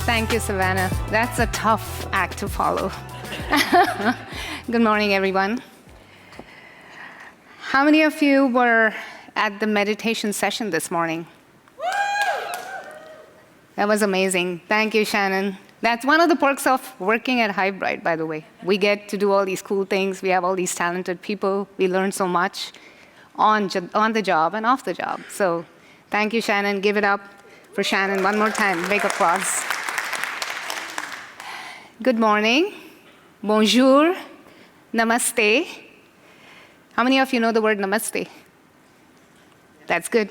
Thank you, Savannah. That's a tough act to follow. Good morning, everyone. How many of you were at the meditation session this morning? That was amazing. Thank you, Shannon. That's one of the perks of working at Highbright, by the way. We get to do all these cool things. We have all these talented people. We learn so much on the job and off the job. So thank you, Shannon. Give it up for Shannon one more time. Big applause. Good morning. Bonjour. Namaste. How many of you know the word namaste? That's good.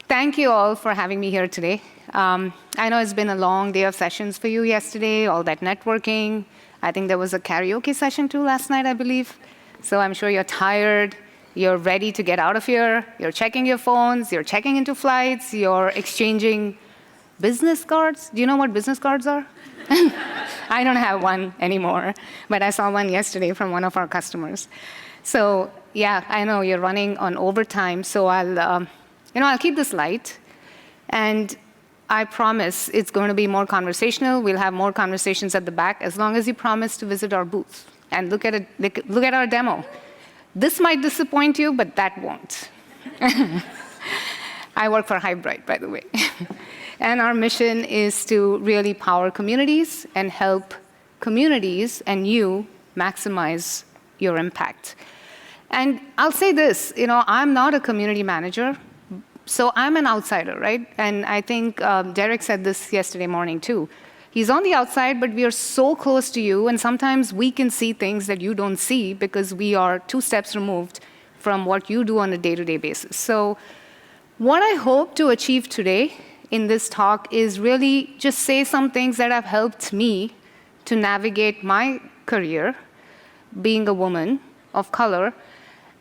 Thank you all for having me here today. I know it's been a long day of sessions for you yesterday, all that networking. I think there was a karaoke session too last night, I believe. So I'm sure you're tired. You're ready to get out of here. You're checking your phones. You're checking into flights. You're exchanging business cards. Do you know what business cards are? I don't have one anymore, but I saw one yesterday from one of our customers. So yeah, I know you're running on overtime, so I'll keep this light, and I promise it's going to be more conversational. We'll have more conversations at the back as long as you promise to visit our booth and look at our demo. This might disappoint you, but that won't. I work for Highbright, by the way. And our mission is to really power communities and help communities and you maximize your impact. And I'll say this, I'm not a community manager, so I'm an outsider, right? And I think Derek said this yesterday morning too. He's on the outside, but we are so close to you, and sometimes we can see things that you don't see because we are 2 steps removed from what you do on a day-to-day basis. So what I hope to achieve today in this talk is really just say some things that have helped me to navigate my career, being a woman of color.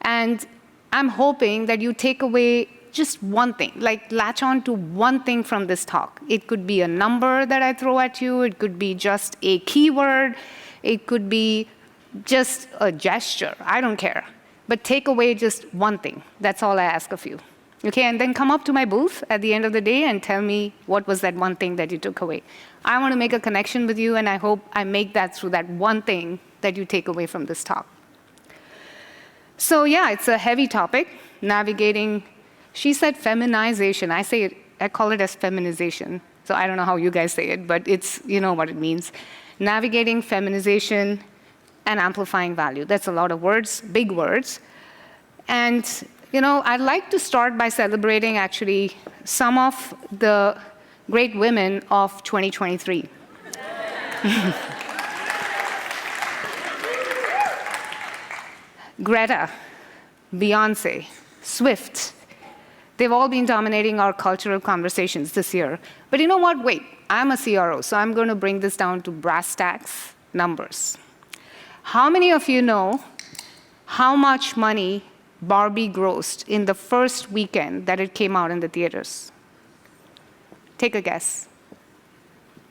And I'm hoping that you take away just one thing, like latch on to one thing from this talk. It could be a number that I throw at you. It could be just a keyword. It could be just a gesture. I don't care. But take away just one thing. That's all I ask of you. Okay, and then come up to my booth at the end of the day and tell me what was that one thing that you took away. I want to make a connection with you, and I hope I make that through that one thing that you take away from this talk. So yeah, it's a heavy topic, navigating. She said feminization. I call it as feminization. So I don't know how you guys say it, but you know what it means. Navigating feminization and amplifying value. That's a lot of words, big words. And I'd like to start by celebrating actually some of the great women of 2023. Greta, Beyonce, Swift, they've all been dominating our cultural conversations this year. But you know what? Wait, I'm a CRO, so I'm going to bring this down to brass tacks numbers. How many of you know how much money Barbie grossed in the first weekend that it came out in the theaters? Take a guess.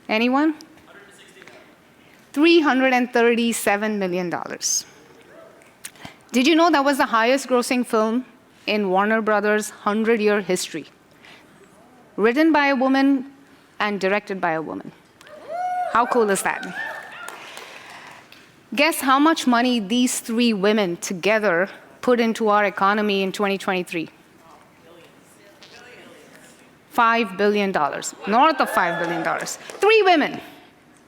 Anyone? $337 million. Did you know that was the highest grossing film in Warner Brothers' 100-year history? Written by a woman and directed by a woman. How cool is that? Guess how much money these 3 women together put into our economy in 2023? $5 billion, north of $5 billion. 3 women,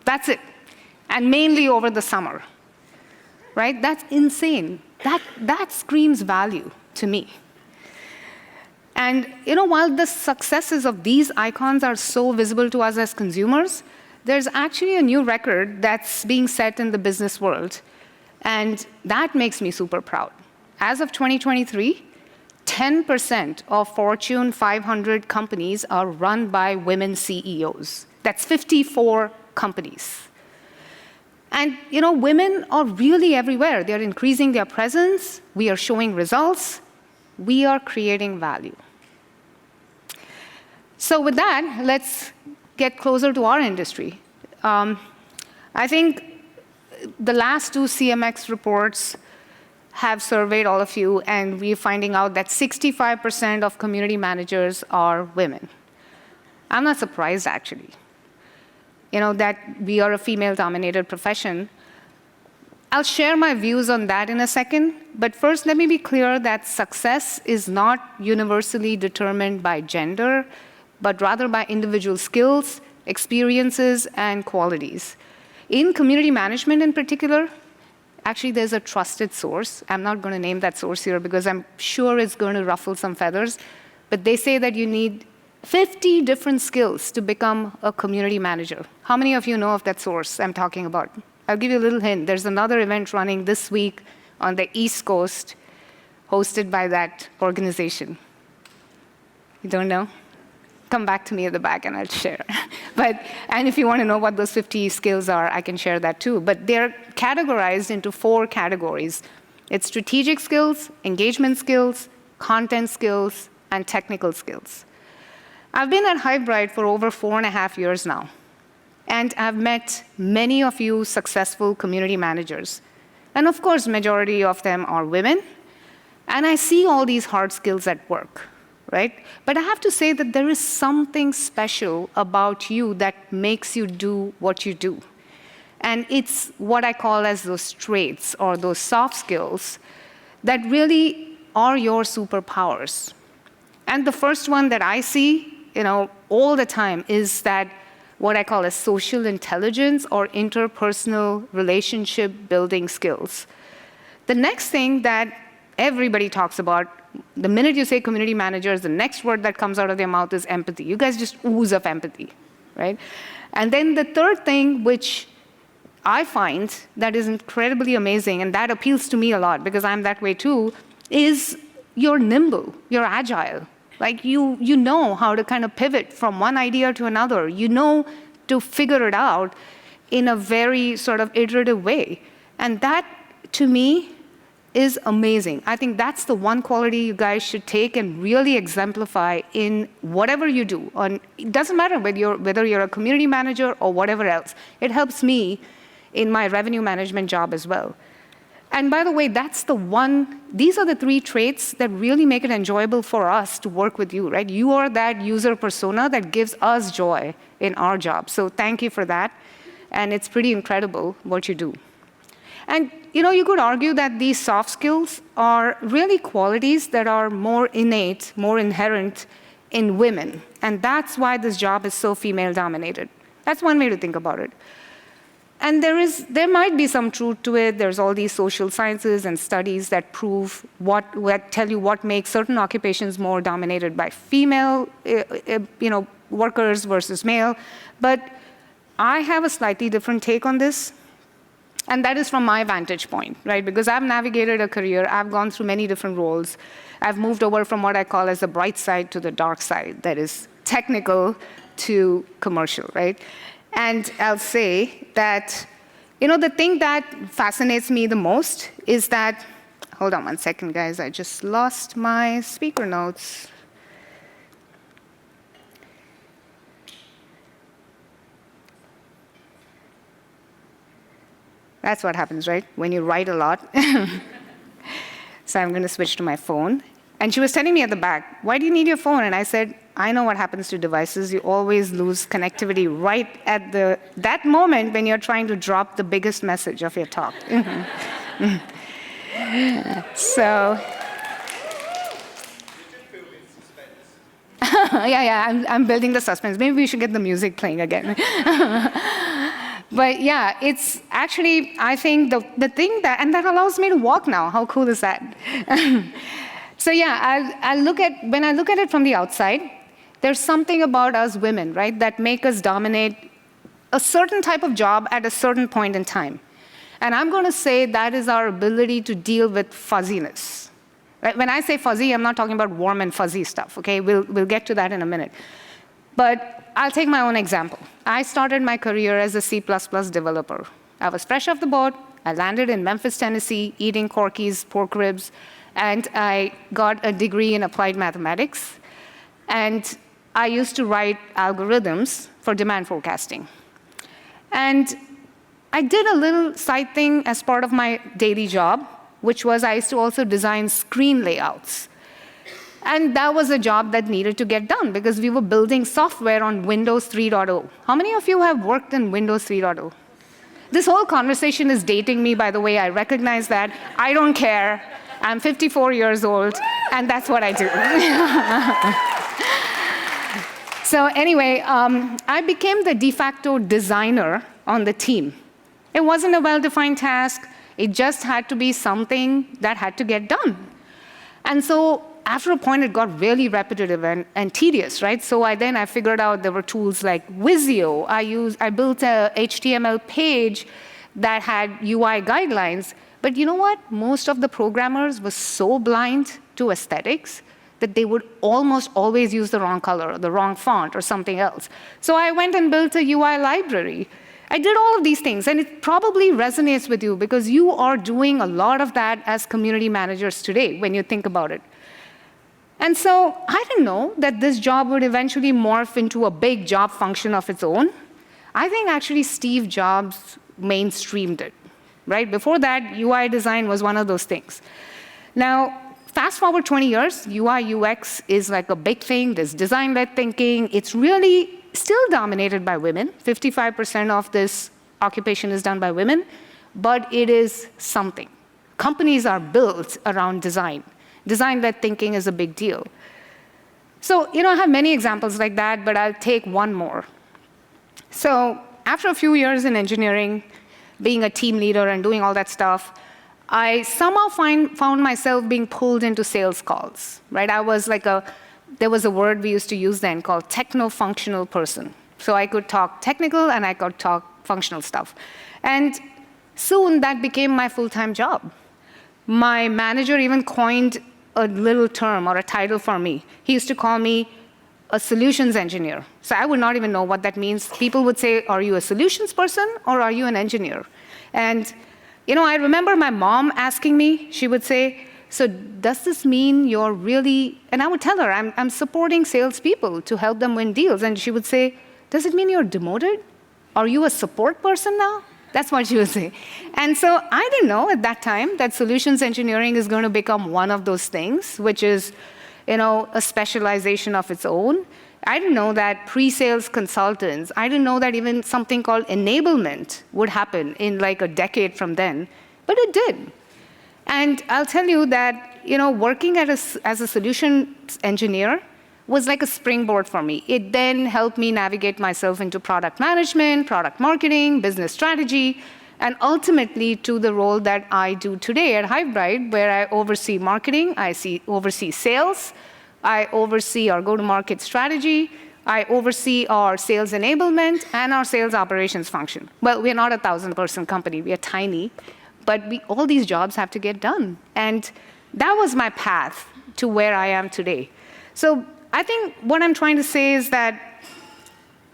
that's it. And mainly over the summer, right? That's insane. That screams value to me. And while the successes of these icons are so visible to us as consumers, there's actually a new record that's being set in the business world. And that makes me super proud. As of 2023, 10% of Fortune 500 companies are run by women CEOs. That's 54 companies. And women are really everywhere. They're increasing their presence. We are showing results. We are creating value. So with that, let's get closer to our industry. I think the last 2 CMX reports have surveyed all of you, and we're finding out that 65% of community managers are women. I'm not surprised, actually, that we are a female-dominated profession. I'll share my views on that in a second, but first let me be clear that success is not universally determined by gender, but rather by individual skills, experiences, and qualities. In community management in particular, actually there's a trusted source. I'm not going to name that source here because I'm sure it's going to ruffle some feathers, but they say that you need 50 different skills to become a community manager. How many of you know of that source I'm talking about? I'll give you a little hint. There's another event running this week on the East Coast hosted by that organization. You don't know? Come back to me at the back and I'll share. And if you want to know what those 50 skills are, I can share that too. But they're categorized into 4 categories. It's strategic skills, engagement skills, content skills, and technical skills. I've been at Highbright for over 4.5 years now. And I've met many of you successful community managers. And of course, majority of them are women. And I see all these hard skills at work, right? But I have to say that there is something special about you that makes you do what you do. And it's what I call as those traits or those soft skills that really are your superpowers. And the first one that I see, all the time is that what I call as social intelligence or interpersonal relationship building skills. The next thing that everybody talks about, the minute you say community managers, the next word that comes out of their mouth is empathy. You guys just ooze of empathy, right? And then the third thing, which I find that is incredibly amazing, and that appeals to me a lot because I'm that way too, is you're nimble, you're agile. Like you know how to kind of pivot from one idea to another. You know to figure it out in a very sort of iterative way. And that, to me, is amazing. I think that's the one quality you guys should take and really exemplify in whatever you do. It doesn't matter whether you're a community manager or whatever else. It helps me in my revenue management job as well. And by the way, these are the 3 traits that really make it enjoyable for us to work with you, right? You are that user persona that gives us joy in our job. So thank you for that. And it's pretty incredible what you do. And you could argue that these soft skills are really qualities that are more innate, more inherent in women. And that's why this job is so female-dominated. That's one way to think about it. And there might be some truth to it. There's all these social sciences and studies that prove tell you what makes certain occupations more dominated by female, workers versus male. But I have a slightly different take on this. And that is from my vantage point, right? Because I've navigated a career. I've gone through many different roles. I've moved over from what I call as the bright side to the dark side, that is technical to commercial, right? And I'll say that, the thing that fascinates me the most is that, hold on one second, guys, I just lost my speaker notes. That's what happens, right? When you write a lot. So I'm going to switch to my phone. And she was telling me at the back, why do you need your phone? And I said, I know what happens to devices. You always lose connectivity right at that moment when you're trying to drop the biggest message of your talk. So, I'm building the suspense. Maybe we should get the music playing again. But yeah, it's actually, I think the thing and that allows me to walk now. How cool is that? So yeah, when I look at it from the outside, there's something about us women, right, that make us dominate a certain type of job at a certain point in time. And I'm going to say that is our ability to deal with fuzziness. Right? When I say fuzzy, I'm not talking about warm and fuzzy stuff, okay? We'll get to that in a minute. But I'll take my own example. I started my career as a C++ developer. I was fresh off the boat. I landed in Memphis, Tennessee, eating Corky's pork ribs, and I got a degree in applied mathematics. And I used to write algorithms for demand forecasting. And I did a little side thing as part of my daily job, which was I used to also design screen layouts. And that was a job that needed to get done because we were building software on Windows 3.0. How many of you have worked in Windows 3.0? This whole conversation is dating me, by the way. I recognize that. I don't care. I'm 54 years old, and that's what I do. So anyway, I became the de facto designer on the team. It wasn't a well-defined task. It just had to be something that had to get done. And so after a point, it got really repetitive and tedious, right? So I figured out there were tools like Visio. I built a HTML page that had UI guidelines. But you know what? Most of the programmers were so blind to aesthetics that they would almost always use the wrong color, or the wrong font, or something else. So I went and built a UI library. I did all of these things, and it probably resonates with you because you are doing a lot of that as community managers today when you think about it. And so I didn't know that this job would eventually morph into a big job function of its own. I think actually Steve Jobs mainstreamed it, right? Before that, UI design was one of those things. Now, fast forward 20 years, UI UX is like a big thing. There's design-led thinking. It's really still dominated by women. 55% of this occupation is done by women, but it is something. Companies are built around design. Design-led thinking is a big deal. So, I have many examples like that, but I'll take one more. So, after a few years in engineering, being a team leader and doing all that stuff, I somehow found myself being pulled into sales calls, right? There was a word we used to use then called techno-functional person. So I could talk technical and I could talk functional stuff. And soon that became my full-time job. My manager even coined a little term or a title for me. He used to call me a solutions engineer. So I would not even know what that means. People would say, are you a solutions person or are you an engineer? And I remember my mom asking me, she would say, so does this mean you're really, and I would tell her, I'm supporting salespeople to help them win deals. And she would say, does it mean you're demoted? Are you a support person now? That's what she would say. And so I didn't know at that time that solutions engineering is going to become one of those things, which is, a specialization of its own. I didn't know that pre-sales consultants, I didn't know that even something called enablement would happen in like a decade from then, but it did. And I'll tell you that, working as a solutions engineer was like a springboard for me. It then helped me navigate myself into product management, product marketing, business strategy, and ultimately to the role that I do today at Hivebride, where I oversee marketing, oversee sales, I oversee our go-to-market strategy, I oversee our sales enablement and our sales operations function. Well, we're not a 1,000-person company, we are tiny, but all these jobs have to get done. And that was my path to where I am today. So I think what I'm trying to say is that,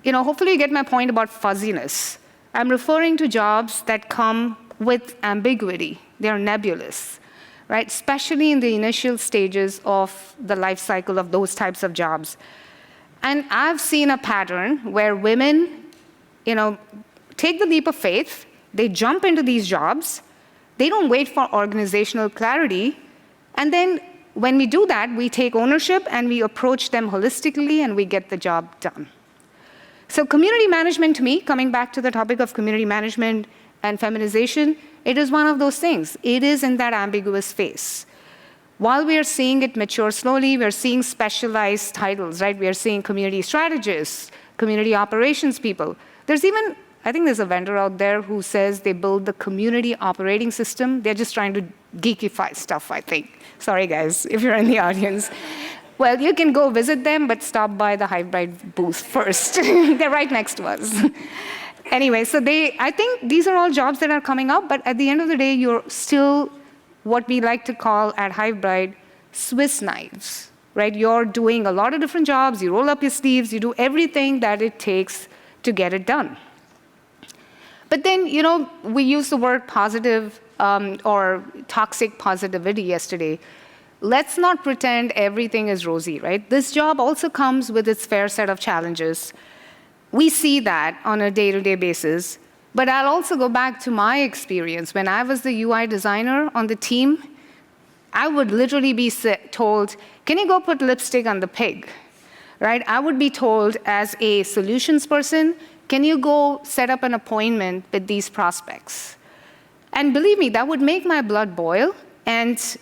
hopefully you get my point about fuzziness. I'm referring to jobs that come with ambiguity. They're nebulous, right? Especially in the initial stages of the life cycle of those types of jobs. And I've seen a pattern where women, take the leap of faith, they jump into these jobs, they don't wait for organizational clarity, and then when we do that, we take ownership and we approach them holistically and we get the job done. So community management to me, coming back to the topic of community management and feminization, it is one of those things. It is in that ambiguous phase. While we are seeing it mature slowly, we are seeing specialized titles, right? We are seeing community strategists, community operations people. There's even, I think there's a vendor out there who says they build the community operating system. They're just trying to geekify stuff, I think. Sorry, guys, if you're in the audience. Well, you can go visit them, but stop by the Hivebride booth first. They're right next to us. Anyway, so I think these are all jobs that are coming up, but at the end of the day, you're still what we like to call at Hivebride Swiss knives, right? You're doing a lot of different jobs, you roll up your sleeves, you do everything that it takes to get it done. But then, we use the word positive or toxic positivity yesterday. Let's not pretend everything is rosy, right? This job also comes with its fair set of challenges. We see that on a day-to-day basis. But I'll also go back to my experience. When I was the UI designer on the team, I would literally be told, can you go put lipstick on the pig? Right? I would be told as a solutions person, can you go set up an appointment with these prospects? And believe me, that would make my blood boil, and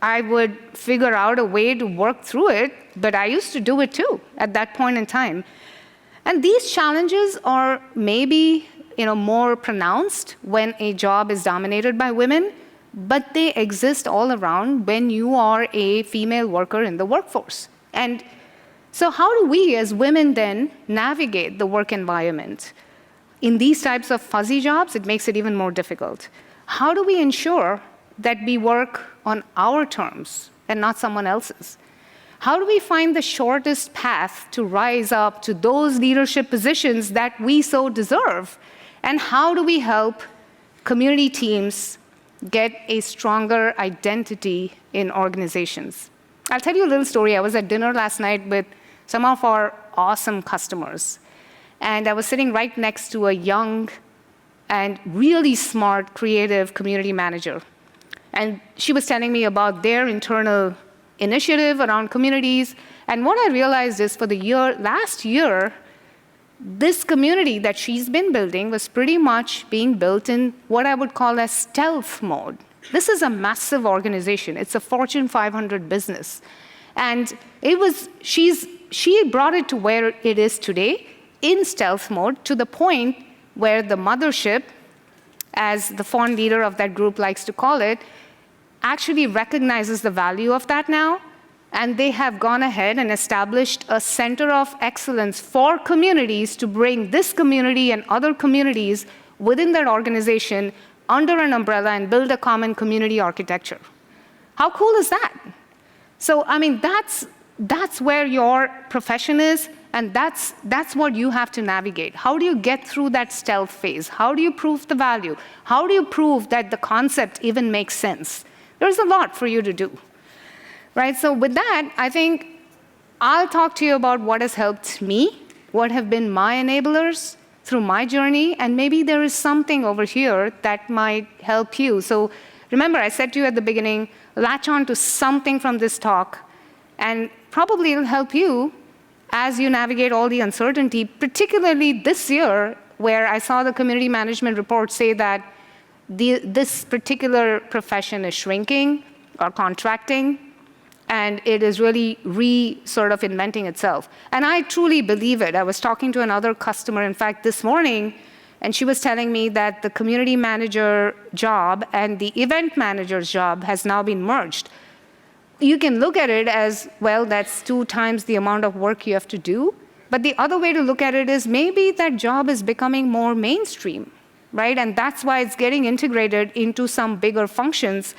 I would figure out a way to work through it, but I used to do it too at that point in time. And these challenges are maybe more pronounced when a job is dominated by women, but they exist all around when you are a female worker in the workforce. And so how do we as women then navigate the work environment? In these types of fuzzy jobs, it makes it even more difficult. How do we ensure that we work on our terms and not someone else's? How do we find the shortest path to rise up to those leadership positions that we so deserve? And how do we help community teams get a stronger identity in organizations? I'll tell you a little story. I was at dinner last night with some of our awesome customers. And I was sitting right next to a young and really smart, creative community manager. And she was telling me about their internal initiative around communities. And what I realized is for the last year, this community that she's been building was pretty much being built in what I would call as stealth mode. This is a massive organization. It's a Fortune 500 business. And she brought it to where it is today in stealth mode, to the point where the mothership, as the fond leader of that group likes to call it, actually recognizes the value of that now, and they have gone ahead and established a center of excellence for communities to bring this community and other communities within that organization under an umbrella and build a common community architecture. How cool is that? So, I mean, that's where your profession is, and that's what you have to navigate. How do you get through that stealth phase? How do you prove the value? How do you prove that the concept even makes sense? There's a lot for you to do, right? So with that, I think I'll talk to you about what has helped me, what have been my enablers through my journey, and maybe there is something over here that might help you. So remember, I said to you at the beginning, latch on to something from this talk, and probably it'll help you as you navigate all the uncertainty, particularly this year, where I saw the community management report say that this particular profession is shrinking or contracting, and it is really sort of inventing itself. And I truly believe it. I was talking to another customer, in fact, this morning, and she was telling me that the community manager job and the event manager's job has now been merged. You can look at it as, well, that's 2 times the amount of work you have to do. But the other way to look at it is maybe that job is becoming more mainstream, right? And that's why it's getting integrated into some bigger functions,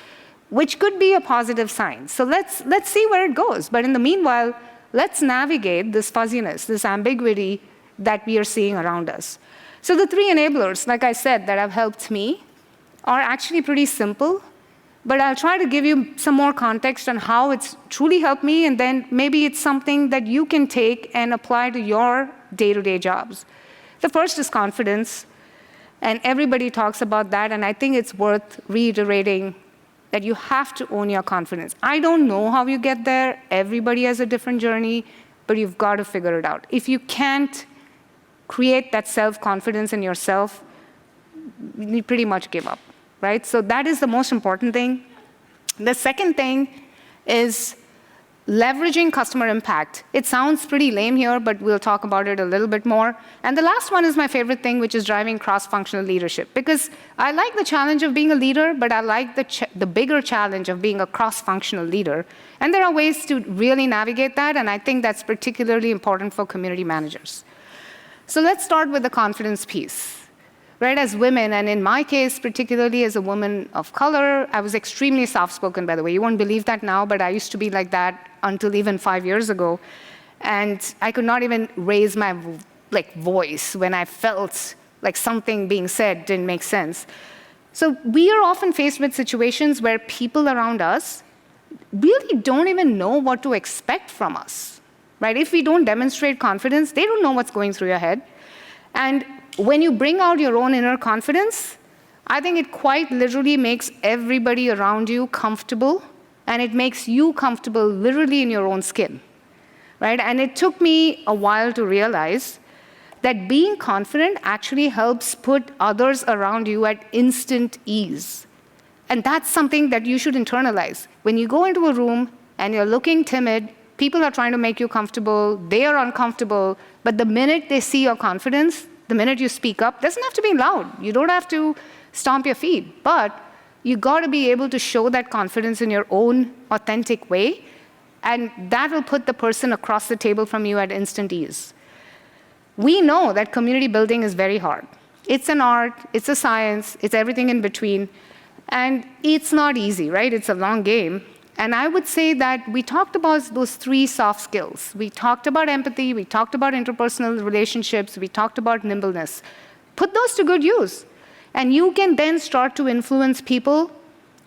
which could be a positive sign. So let's see where it goes. But in the meanwhile, let's navigate this fuzziness, this ambiguity that we are seeing around us. So the 3 enablers, like I said, that have helped me are actually pretty simple. But I'll try to give you some more context on how it's truly helped me, and then maybe it's something that you can take and apply to your day-to-day jobs. The first is confidence, and everybody talks about that, and I think it's worth reiterating that you have to own your confidence. I don't know how you get there. Everybody has a different journey, but you've got to figure it out. If you can't create that self-confidence in yourself, you pretty much give up. Right? So that is the most important thing. The second thing is leveraging customer impact. It sounds pretty lame here, but we'll talk about it a little bit more. And the last one is my favorite thing, which is driving cross-functional leadership. Because I like the challenge of being a leader, but I like the bigger challenge of being a cross-functional leader. And there are ways to really navigate that, and I think that's particularly important for community managers. So let's start with the confidence piece. Right, as women, and in my case, particularly as a woman of color, I was extremely soft-spoken, by the way. You won't believe that now, but I used to be like that until even 5 years ago. And I could not even raise my voice when I felt like something being said didn't make sense. So we are often faced with situations where people around us really don't even know what to expect from us. Right? If we don't demonstrate confidence, they don't know what's going through your head. And when you bring out your own inner confidence, I think it quite literally makes everybody around you comfortable, and it makes you comfortable literally in your own skin, right? And it took me a while to realize that being confident actually helps put others around you at instant ease. And that's something that you should internalize. When you go into a room and you're looking timid, people are trying to make you comfortable, they are uncomfortable, but the minute they see your confidence, the minute you speak up, doesn't have to be loud. You don't have to stomp your feet, but you gotta be able to show that confidence in your own authentic way, and that will put the person across the table from you at instant ease. We know that community building is very hard. It's an art, it's a science, it's everything in between, and it's not easy, right? It's a long game. And I would say that we talked about those 3 soft skills. We talked about empathy, we talked about interpersonal relationships, we talked about nimbleness. Put those to good use. And you can then start to influence people,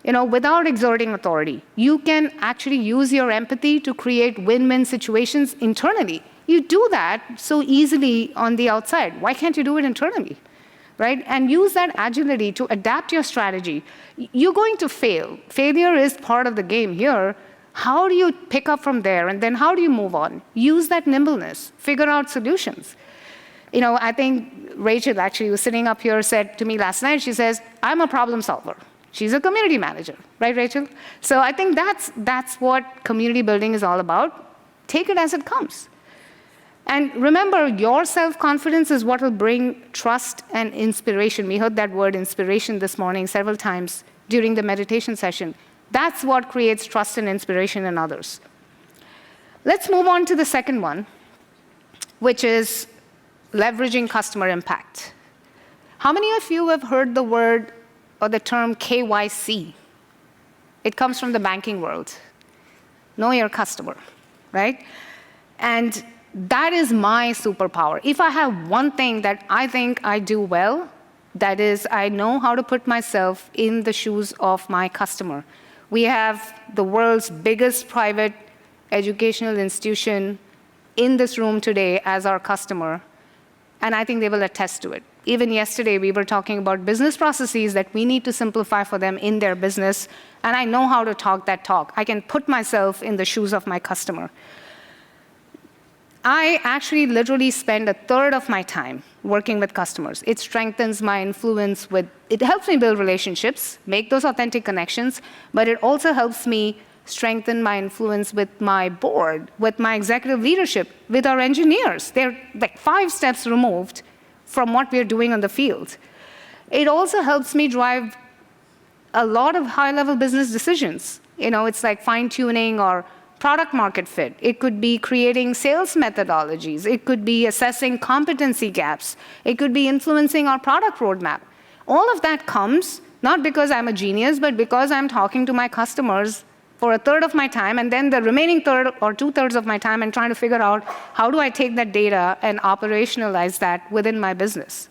without exerting authority. You can actually use your empathy to create win-win situations internally. You do that so easily on the outside. Why can't you do it internally? Right? And use that agility to adapt your strategy. You're going to fail. Failure is part of the game here. How do you pick up from there? And then how do you move on? Use that nimbleness. Figure out solutions. I think Rachel actually was sitting up here, said to me last night, she says, I'm a problem solver. She's a community manager, right, Rachel? So I think that's what community building is all about. Take it as it comes. And remember, your self-confidence is what will bring trust and inspiration. We heard that word inspiration this morning several times during the meditation session. That's what creates trust and inspiration in others. Let's move on to the second one, which is leveraging customer impact. How many of you have heard the word or the term KYC? It comes from the banking world. Know your customer, right? And that is my superpower. If I have one thing that I think I do well, that is, I know how to put myself in the shoes of my customer. We have the world's biggest private educational institution in this room today as our customer, and I think they will attest to it. Even yesterday, we were talking about business processes that we need to simplify for them in their business, and I know how to talk that talk. I can put myself in the shoes of my customer. I actually literally spend 1/3 of my time working with customers. It strengthens my influence it helps me build relationships, make those authentic connections, but it also helps me strengthen my influence with my board, with my executive leadership, with our engineers. They're like 5 steps removed from what we're doing on the field. It also helps me drive a lot of high-level business decisions. It's like fine-tuning or product market fit. It could be creating sales methodologies. It could be assessing competency gaps. It could be influencing our product roadmap. All of that comes not because I'm a genius, but because I'm talking to my customers for 1/3 of my time, and then the remaining 1/3 or 2/3 of my time, and trying to figure out how do I take that data and operationalize that within my business.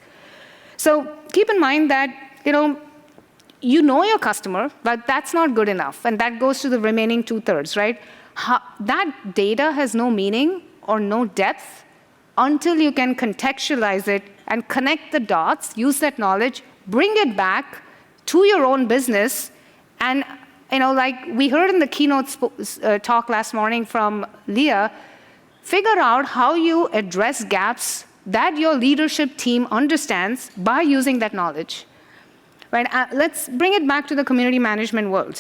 So keep in mind that, you know your customer, but that's not good enough, and that goes to the remaining 2/3, right? That data has no meaning or no depth until you can contextualize it and connect the dots, use that knowledge, bring it back to your own business, and like we heard in the keynote talk last morning from Leah, figure out how you address gaps that your leadership team understands by using that knowledge. Right? Let's bring it back to the community management world.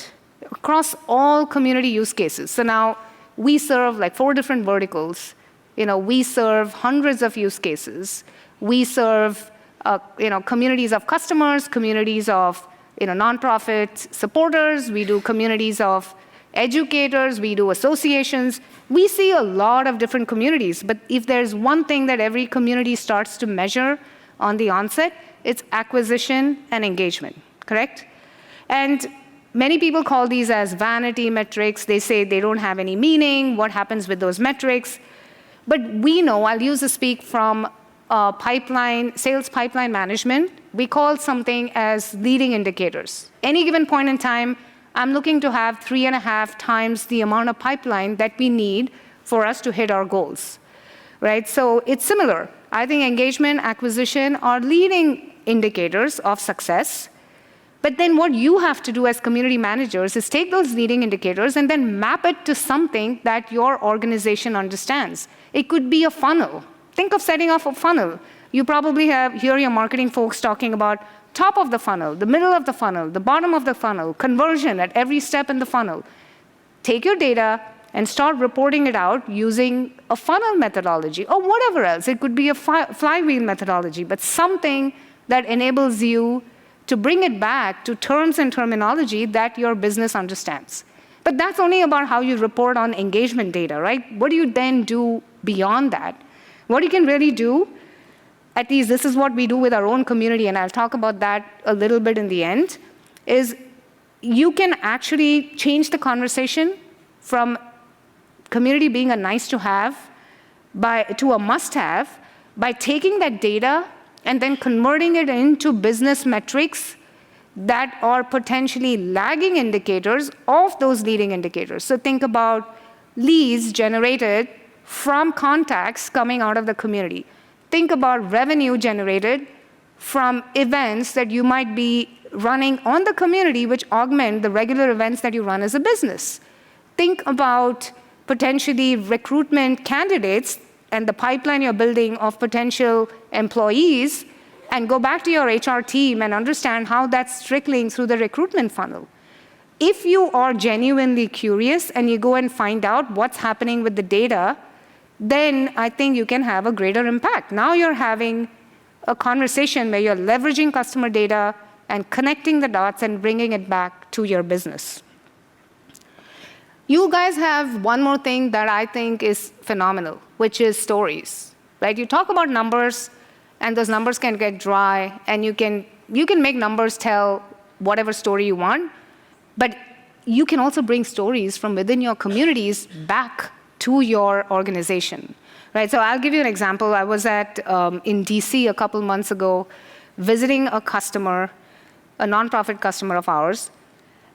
Across all community use cases. So now we serve like 4 different verticals. We serve hundreds of use cases. We serve communities of customers, communities of nonprofit supporters. We do communities of educators. We do associations. We see a lot of different communities. But if there's one thing that every community starts to measure on the onset, it's acquisition and engagement, correct? And many people call these as vanity metrics. They say they don't have any meaning. What happens with those metrics? But we know, I'll use a speak from sales pipeline management. We call something as leading indicators. Any given point in time, I'm looking to have 3.5 times the amount of pipeline that we need for us to hit our goals, right? So it's similar. I think engagement, acquisition are leading indicators of success. But then what you have to do as community managers is take those leading indicators and then map it to something that your organization understands. It could be a funnel. Think of setting up a funnel. You probably hear your marketing folks talking about top of the funnel, the middle of the funnel, the bottom of the funnel, conversion at every step in the funnel. Take your data and start reporting it out using a funnel methodology or whatever else. It could be a flywheel methodology, but something that enables you to bring it back to terms and terminology that your business understands. But that's only about how you report on engagement data, right? What do you then do beyond that? What you can really do, at least this is what we do with our own community, and I'll talk about that a little bit in the end, is you can actually change the conversation from community being a nice to have to a must have by taking that data and then converting it into business metrics that are potentially lagging indicators of those leading indicators. So think about leads generated from contacts coming out of the community. Think about revenue generated from events that you might be running on the community, which augment the regular events that you run as a business. Think about potentially recruitment candidates and the pipeline you're building of potential employees, and go back to your HR team and understand how that's trickling through the recruitment funnel. If you are genuinely curious and you go and find out what's happening with the data, then I think you can have a greater impact. Now you're having a conversation where you're leveraging customer data and connecting the dots and bringing it back to your business. You guys have one more thing that I think is phenomenal, which is stories, right? You talk about numbers, and those numbers can get dry, and you can make numbers tell whatever story you want, but you can also bring stories from within your communities back to your organization, right? So I'll give you an example. I was in DC a couple months ago visiting a customer, a nonprofit customer of ours,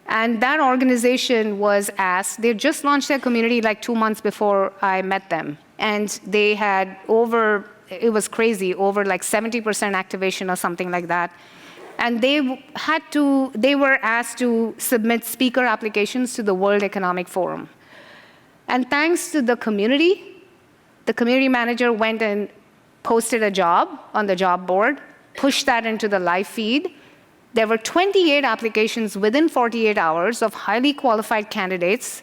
and that organization was asked, they just launched their community like 2 months before I met them. And they had it was crazy, over like 70% activation or something like that. And they were asked to submit speaker applications to the World Economic Forum. And thanks to the community manager went and posted a job on the job board, pushed that into the live feed. There were 28 applications within 48 hours of highly qualified candidates.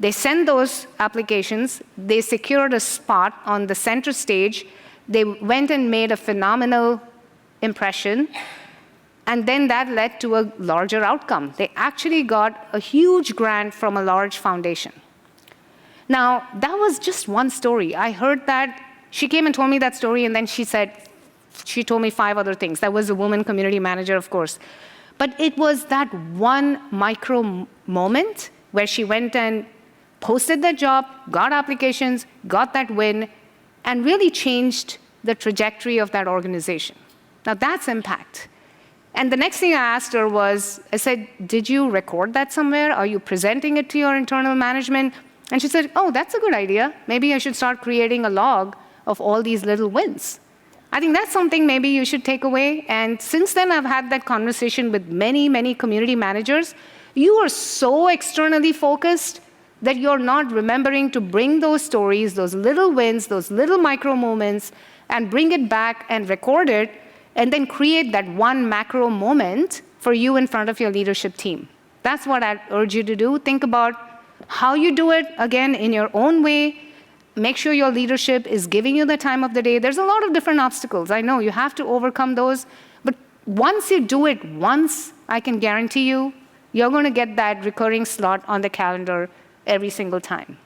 They sent those applications. They secured a spot on the center stage. They went and made a phenomenal impression. And then that led to a larger outcome. They actually got a huge grant from a large foundation. Now, that was just one story. I heard that. She came and told me that story, and then she told me 5 other things. That was a woman community manager, of course. But it was that one micro moment where she went and posted that job, got applications, got that win, and really changed the trajectory of that organization. Now, that's impact. And the next thing I asked her was, I said, did you record that somewhere? Are you presenting it to your internal management? And she said, oh, that's a good idea. Maybe I should start creating a log of all these little wins. I think that's something maybe you should take away. And since then, I've had that conversation with many, many community managers. You are so externally focused that you're not remembering to bring those stories, those little wins, those little micro moments, and bring it back and record it, and then create that one macro moment for you in front of your leadership team. That's what I'd urge you to do. Think about how you do it, again, in your own way. Make sure your leadership is giving you the time of the day. There's a lot of different obstacles. I know you have to overcome those. But once you do it once, I can guarantee you, you're going to get that recurring slot on the calendar every single time.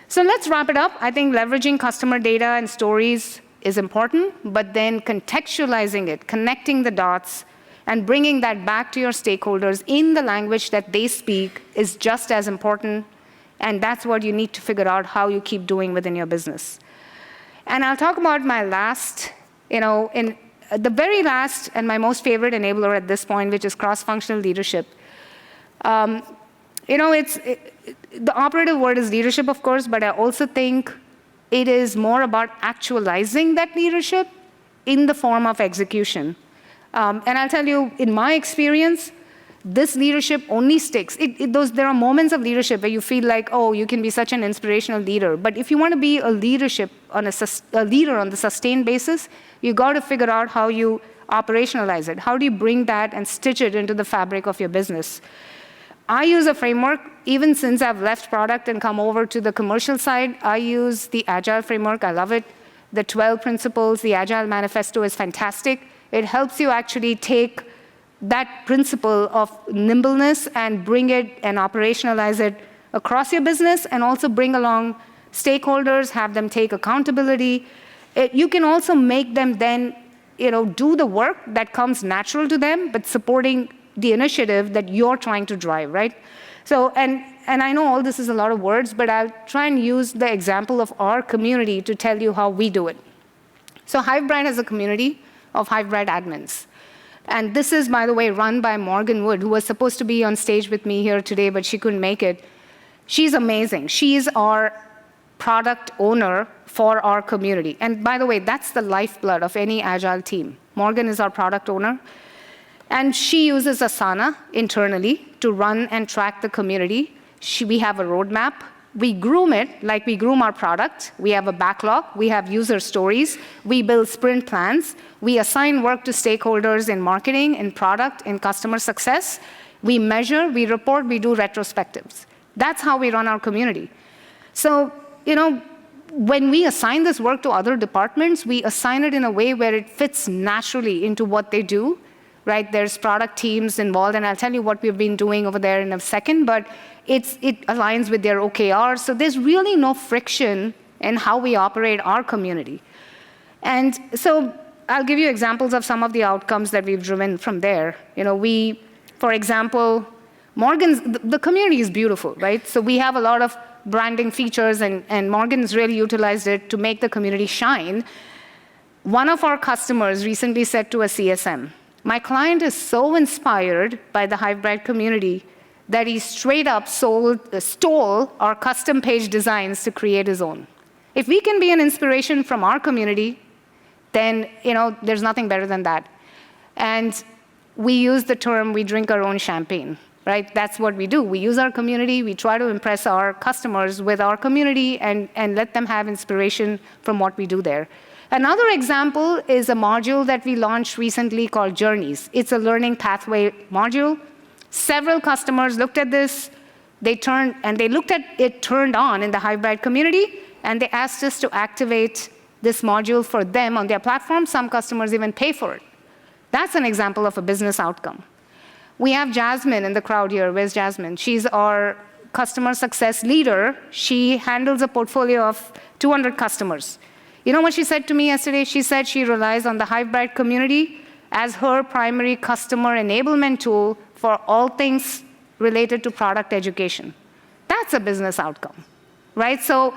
So let's wrap it up. I think leveraging customer data and stories is important, but then contextualizing it, connecting the dots, and bringing that back to your stakeholders in the language that they speak is just as important. And that's what you need to figure out how you keep doing within your business. And I'll talk about my last, in the very last and my most favorite enabler at this point, which is cross-functional leadership. The operative word is leadership, of course, but I also think it is more about actualizing that leadership in the form of execution. And I'll tell you, in my experience, this leadership only sticks. There are moments of leadership where you feel like, oh, you can be such an inspirational leader. But if you want to be a leader on the sustained basis, you got to figure out how you operationalize it. How do you bring that and stitch it into the fabric of your business? I use a framework, even since I've left product and come over to the commercial side. I use the Agile framework. I love it. The 12 principles, the Agile manifesto is fantastic. It helps you actually take that principle of nimbleness and bring it and operationalize it across your business, and also bring along stakeholders, have them take accountability. You can also make them then do the work that comes natural to them, but supporting the initiative that you're trying to drive, right? So, and I know all this is a lot of words, but I'll try and use the example of our community to tell you how we do it. So HiveBrand has a community of HiveBrand admins. And this is, by the way, run by Morgan Wood, who was supposed to be on stage with me here today, but she couldn't make it. She's amazing. She's our product owner for our community. And by the way, that's the lifeblood of any Agile team. Morgan is our product owner. And she uses Asana internally to run and track the community. We have a roadmap. We groom it like we groom our product. We have a backlog. We have user stories. We build sprint plans. We assign work to stakeholders in marketing, in product, in customer success. We measure, we report, we do retrospectives. That's how we run our community. So, when we assign this work to other departments, we assign it in a way where it fits naturally into what they do, right? There's product teams involved, and I'll tell you what we've been doing over there in a second, but it aligns with their OKR. So there's really no friction in how we operate our community. And so I'll give you examples of some of the outcomes that we've driven from there. For example, the community is beautiful, right? So we have a lot of branding features, and Morgan's really utilized it to make the community shine. One of our customers recently said to a CSM, my client is so inspired by the HiveBrand community that he straight up stole our custom page designs to create his own. If we can be an inspiration from our community, then there's nothing better than that. And we use the term, we drink our own champagne, right? That's what we do. We use our community. We try to impress our customers with our community and let them have inspiration from what we do there. Another example is a module that we launched recently called Journeys. It's a learning pathway module. Several customers looked at this. They looked at it turned on in the HiveBrand community, and they asked us to activate this module for them on their platform. Some customers even pay for it. That's an example of a business outcome. We have Jasmine in the crowd here. Where's Jasmine? She's our customer success leader. She handles a portfolio of 200 customers. You know what she said to me yesterday? She said she relies on the HiveBrand community as her primary customer enablement tool for all things related to product education. That's a business outcome, right? So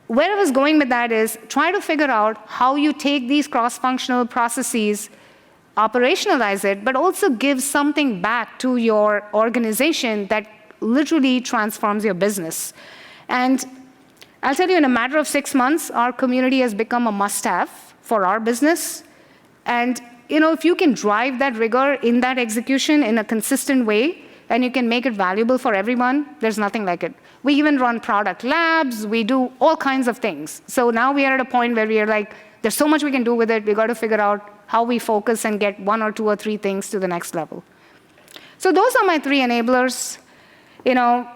where I was going with that is try to figure out how you take these cross-functional processes, operationalize it, but also give something back to your organization that literally transforms your business. And I'll tell you, in a matter of 6 months, our community has become a must-have for our business. And if you can drive that rigor in that execution in a consistent way, and you can make it valuable for everyone, there's nothing like it. We even run product labs. We do all kinds of things. So now we are at a point where we are like, there's so much we can do with it. We got to figure out how we focus and get 1 or 2 or 3 things to the next level. So those are my 3 enablers.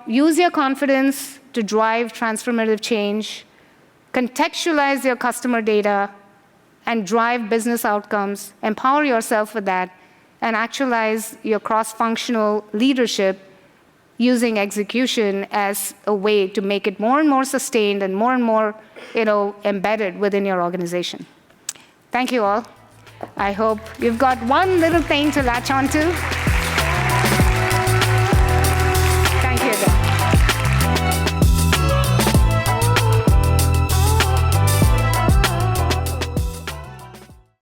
Use your confidence to drive transformative change, contextualize your customer data, and drive business outcomes, empower yourself with that, and actualize your cross-functional leadership using execution as a way to make it more and more sustained and more, embedded within your organization. Thank you all. I hope you've got one little thing to latch onto.